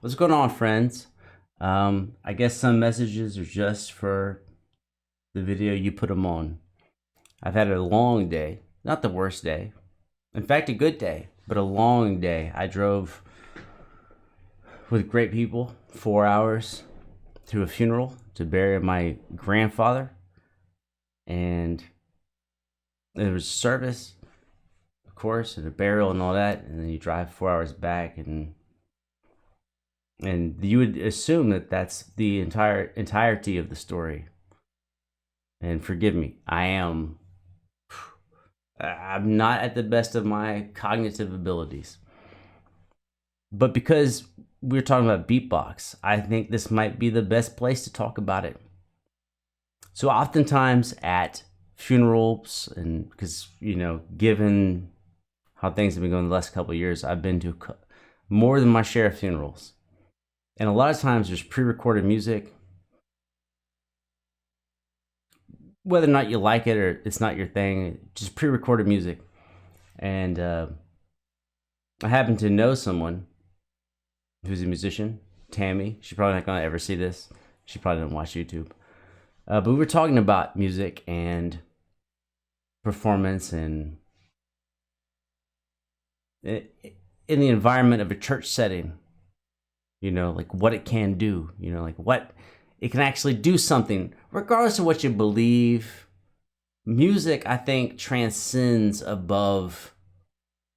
What's going on, friends? I guess some messages are just for the video you put them on. I've had a long day, not the worst day. In fact, a good day, but a long day. I drove with great people 4 hours to a funeral to bury my grandfather, and there was service, of course, and a burial and all that, and then you drive 4 hours back, and you would assume that that's the entirety of the story. And forgive me, I'm not at the best of my cognitive abilities. But because we're talking about beatbox, I think this might be the best place to talk about it. So oftentimes at funerals, and because, given how things have been going the last couple of years, I've been to more than my share of funerals. And a lot of times there's pre-recorded music. Whether or not you like it or it's not your thing, just pre-recorded music. And I happen to know someone who's a musician, Tammy. She's probably not going to ever see this. She probably doesn't watch YouTube. But we were talking about music and performance and in the environment of a church setting. Like what it can do, like what it can actually do something, regardless of what you believe. Music, I think, transcends above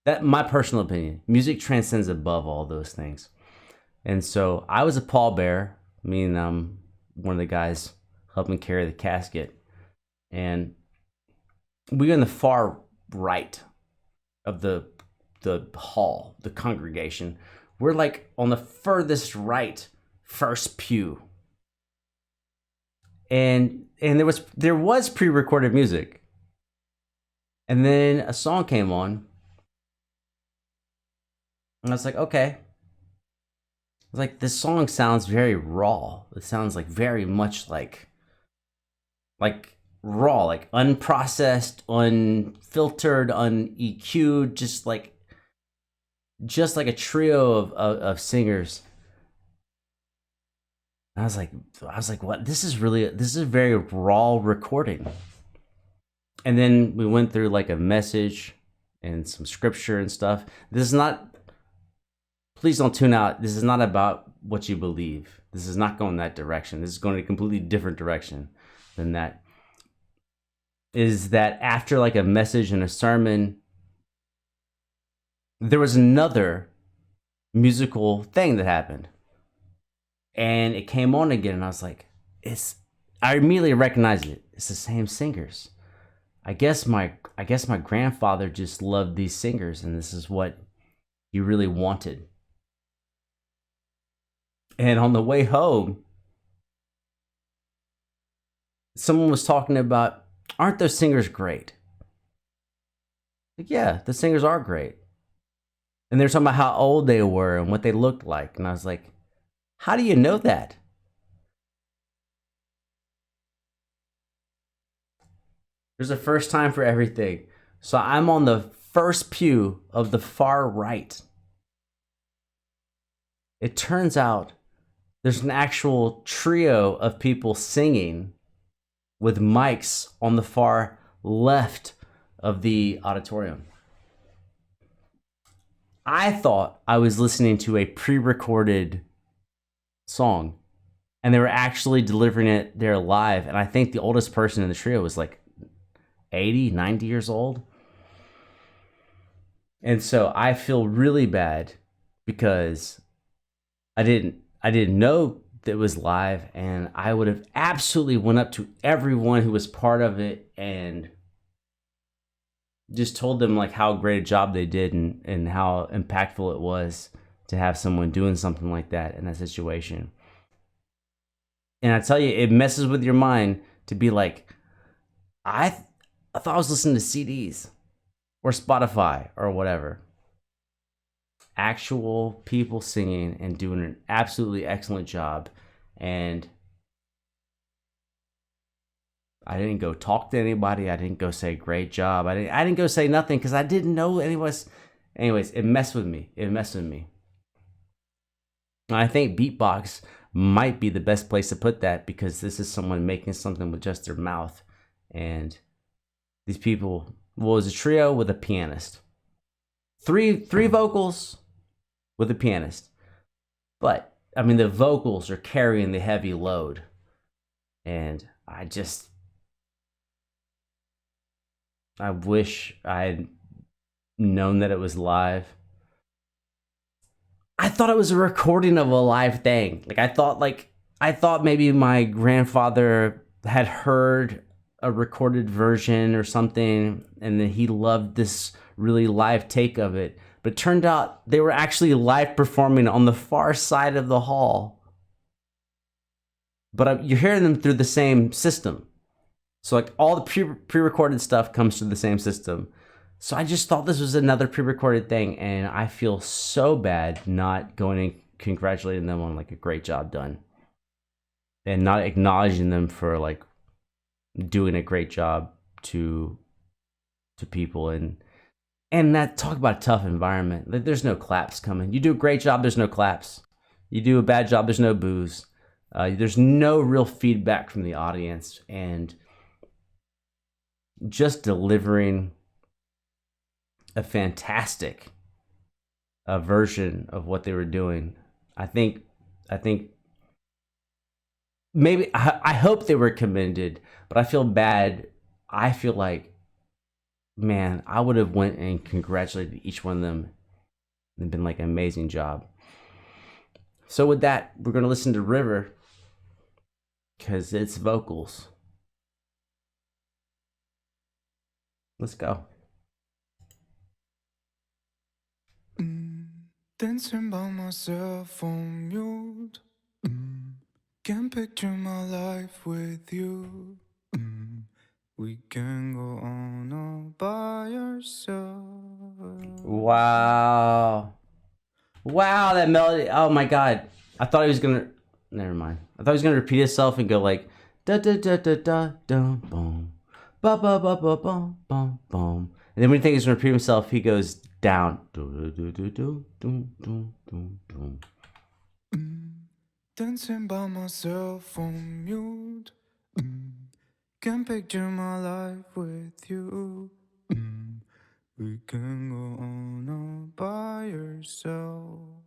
that. My personal opinion, music transcends above all those things. And so I was a pallbearer, meaning I'm one of the guys helping carry the casket. And we were in the far right of the hall, the congregation. We're like on the furthest right, first pew. And there was pre-recorded music. And then a song came on. And I was like, okay. I was like, this song sounds very raw. It sounds like very much like raw, like unprocessed, unfiltered, un-EQ'd, just like a trio of singers. I was like, what? This is a very raw recording. And then we went through like a message and some scripture and stuff. Please don't tune out. This is not about what you believe. This is not going that direction. This is going in a completely different direction than that. Is that after like a message and a sermon, there was another musical thing that happened. And it came on again, and I was like, I immediately recognized it. It's the same singers. I guess my grandfather just loved these singers, and this is what he really wanted. And on the way home, someone was talking about, aren't those singers great? Like, yeah, the singers are great. And they were talking about how old they were and what they looked like. And I was like, how do you know that? There's a first time for everything. So I'm on the first pew of the far right. It turns out there's an actual trio of people singing with mics on the far left of the auditorium. I thought I was listening to a pre-recorded song, and they were actually delivering it there live. And I think the oldest person in the trio was like 80, 90 years old. And so I feel really bad because I didn't know that it was live, and I would have absolutely went up to everyone who was part of it and just told them like how great a job they did and how impactful it was to have someone doing something like that in that situation. And I tell you, it messes with your mind to be like, I thought I was listening to CDs or Spotify or whatever. Actual people singing and doing an absolutely excellent job. And I didn't go talk to anybody. I didn't go say great job. I didn't go say nothing because I didn't know anyways. Anyways, it messed with me. I think Beatbox might be the best place to put that, because this is someone making something with just their mouth. And these people, well, it was a trio with a pianist. Three vocals with a pianist. But, I mean, the vocals are carrying the heavy load. And I wish I had known that it was live. I thought it was a recording of a live thing. I thought maybe my grandfather had heard a recorded version or something, and then he loved this really live take of it. But it turned out they were actually live performing on the far side of the hall. But you're hearing them through the same system. So all the pre-recorded stuff comes through the same system. So I just thought this was another pre-recorded thing, and I feel so bad not going and congratulating them on a great job done, and not acknowledging them for doing a great job to people, and that, talk about a tough environment. There's no claps coming. You do a great job, there's no claps. You do a bad job, there's no boos. There's no real feedback from the audience, and just delivering a fantastic version of what they were doing. I think maybe, I hope they were commended, but I feel bad. I feel like, man, I would have went and congratulated each one of them and been amazing job. So with that, we're going to listen to River, because it's vocals. Let's go. Dancing by myself on mute. Can't picture my life with you. We can go on all by ourselves. Wow, that melody. Oh my God. I thought he was gonna, never mind. I thought he was gonna repeat himself and go da da da da da da boom, ba ba ba ba boom boom boom. And then when you think he's gonna repeat himself, he goes down. Dancing by myself on mute. Can't picture my life with you. We can go on all by ourselves.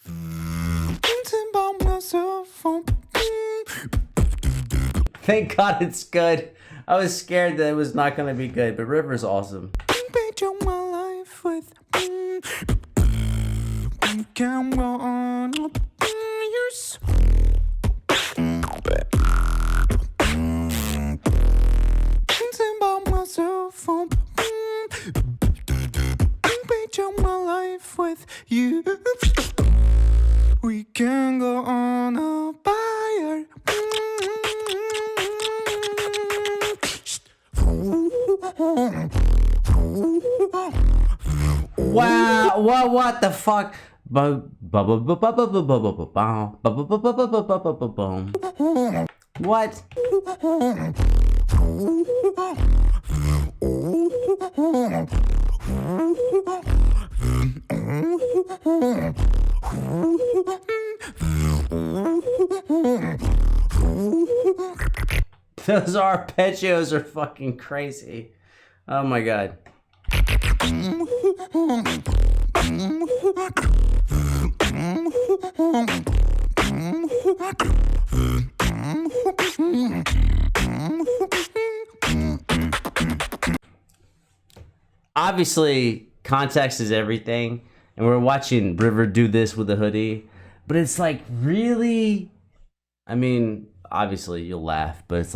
Dancing by myself on. Thank God it's good. I was scared that it was not gonna be good, but River's awesome. Can't picture my life with. We can go on all by yourself. Dancing by myself on. Picture my life with you. We can go on all by our. Wow! What the fuck? What? Those arpeggios are fucking crazy. Oh my God. Obviously, context is everything, and we're watching River do this with a hoodie, but it's really, I mean, obviously you'll laugh, but it's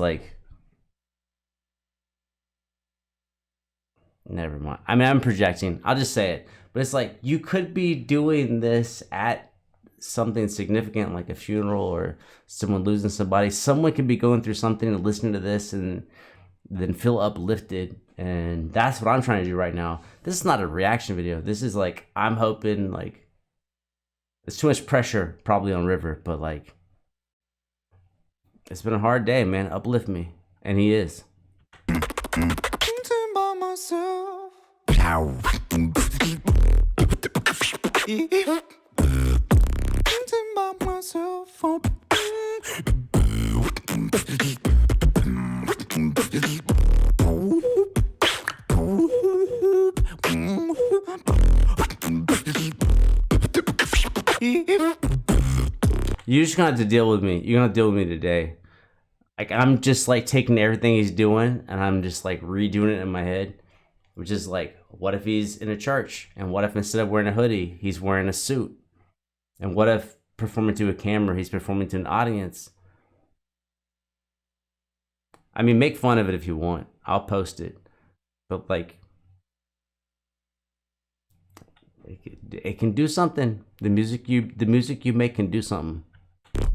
never mind. I mean, I'm projecting. I'll just say it. But it's you could be doing this at something significant, like a funeral or someone losing somebody. Someone could be going through something and listening to this and then feel uplifted. And that's what I'm trying to do right now. This is not a reaction video. This is I'm hoping it's too much pressure probably on River, but it's been a hard day, man. Uplift me. And he is. By myself. Thinking about myself. You're just gonna have to deal with me. You're gonna have to deal with me today. Like, I'm just like taking everything he's doing and I'm just like redoing it in my head. Which is like, what if he's in a church? And what if instead of wearing a hoodie, he's wearing a suit? And what if performing to a camera, he's performing to an audience? I mean, make fun of it if you want. I'll post it. But like, it can do something. The music you make can do something.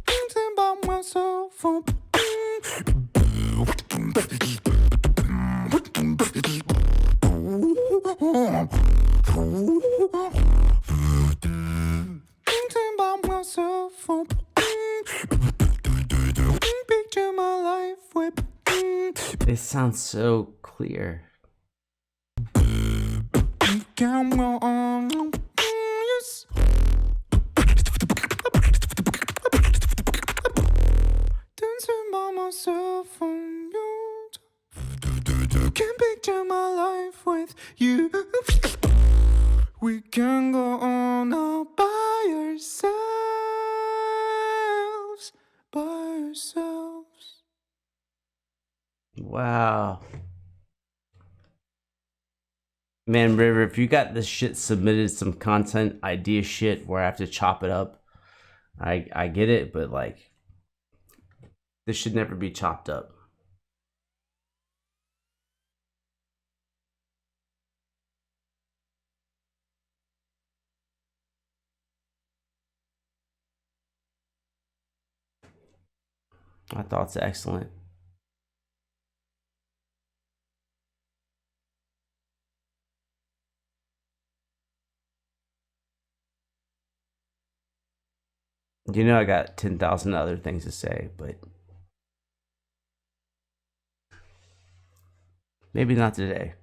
Thinking about myself. Thinking about myself. Picture my life with. It sounds so clear. Can go on. Yes. Dancing by myself on you. Can't picture my life with you. We can go on all by ourselves. By ourselves. Wow. Man, River, if you got this shit submitted, some content idea shit where I have to chop it up, I get it, but like, this should never be chopped up. I thought it's excellent. You know, I got 10,000 other things to say, but maybe not today.